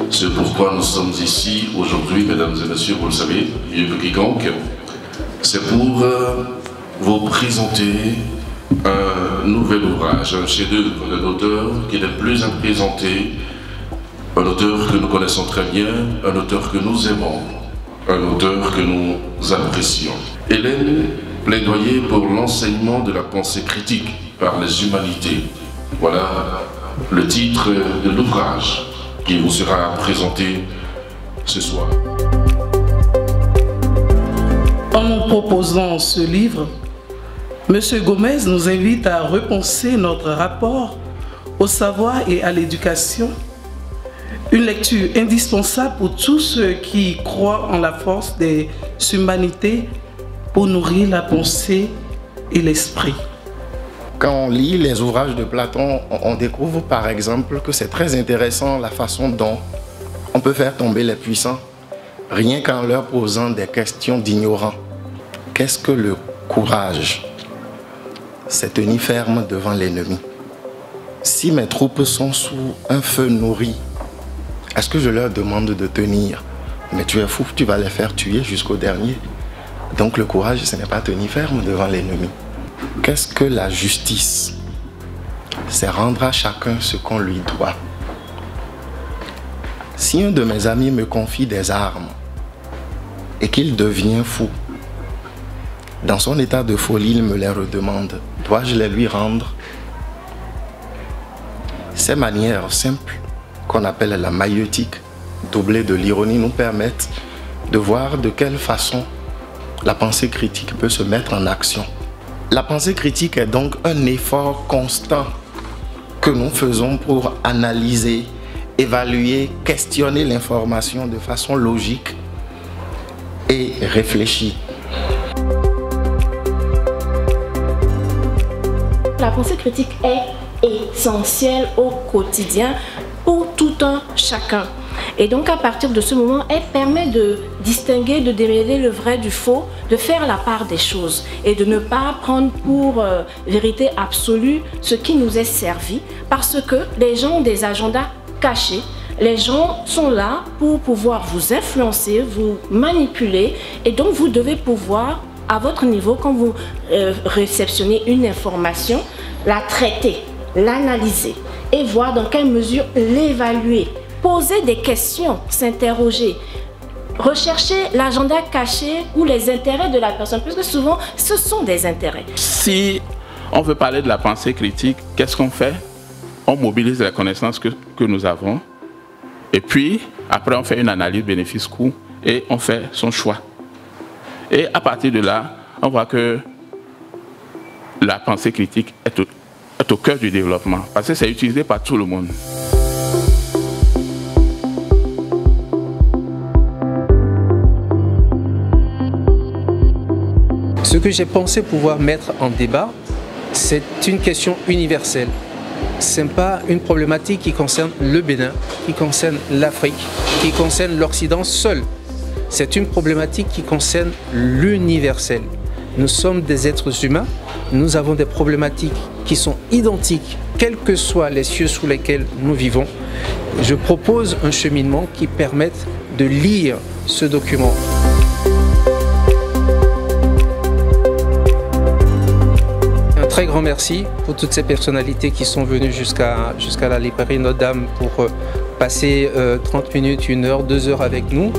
C'est pourquoi nous sommes ici aujourd'hui, mesdames et messieurs, vous le savez, mieux que quiconque. C'est pour vous présenter un nouvel ouvrage, un chef-d'œuvre d'un auteur qui n'est plus à présenter, un auteur que nous connaissons très bien, un auteur que nous aimons, un auteur que nous apprécions. Hélène, plaidoyer pour l'enseignement de la pensée critique par les humanités. Voilà le titre de l'ouvrage qui vous sera présenté ce soir. En nous proposant ce livre, M. Gomez nous invite à repenser notre rapport au savoir et à l'éducation. Une lecture indispensable pour tous ceux qui croient en la force des humanités pour nourrir la pensée et l'esprit. Quand on lit les ouvrages de Platon, on découvre par exemple que c'est très intéressant la façon dont on peut faire tomber les puissants, rien qu'en leur posant des questions d'ignorants. Qu'est-ce que le courage? C'est tenir ferme devant l'ennemi. Si mes troupes sont sous un feu nourri, est-ce que je leur demande de tenir? Mais tu es fou, tu vas les faire tuer jusqu'au dernier. Donc le courage, ce n'est pas tenir ferme devant l'ennemi. Qu'est-ce que la justice? C'est rendre à chacun ce qu'on lui doit. Si un de mes amis me confie des armes et qu'il devient fou, dans son état de folie, il me les redemande. Dois-je les lui rendre? Ces manières simples, qu'on appelle la maïeutique, doublée de l'ironie, nous permettent de voir de quelle façon la pensée critique peut se mettre en action. La pensée critique est donc un effort constant que nous faisons pour analyser, évaluer, questionner l'information de façon logique et réfléchie. La pensée critique est essentielle au quotidien pour tout un chacun. Et donc à partir de ce moment, elle permet de distinguer, de démêler le vrai du faux, de faire la part des choses et de ne pas prendre pour vérité absolue ce qui nous est servi, parce que les gens ont des agendas cachés. Les gens sont là pour pouvoir vous influencer, vous manipuler, et donc vous devez pouvoir, à votre niveau, quand vous réceptionnez une information, la traiter, l'analyser et voir dans quelle mesure l'évaluer. Poser des questions, s'interroger, rechercher l'agenda caché ou les intérêts de la personne, parce que souvent, ce sont des intérêts. Si on veut parler de la pensée critique, qu'est-ce qu'on fait? On mobilise les connaissances que nous avons, et puis, après, on fait une analyse bénéfice-coût, et on fait son choix. Et à partir de là, on voit que la pensée critique est au cœur du développement, parce que c'est utilisé par tout le monde. Ce que j'ai pensé pouvoir mettre en débat, c'est une question universelle. Ce n'est pas une problématique qui concerne le Bénin, qui concerne l'Afrique, qui concerne l'Occident seul. C'est une problématique qui concerne l'universel. Nous sommes des êtres humains, nous avons des problématiques qui sont identiques, quels que soient les cieux sous lesquels nous vivons. Je propose un cheminement qui permette de lire ce document. Un très grand merci pour toutes ces personnalités qui sont venues jusqu'à la librairie Notre-Dame pour passer 30 minutes, 1 heure, 2 heures avec nous.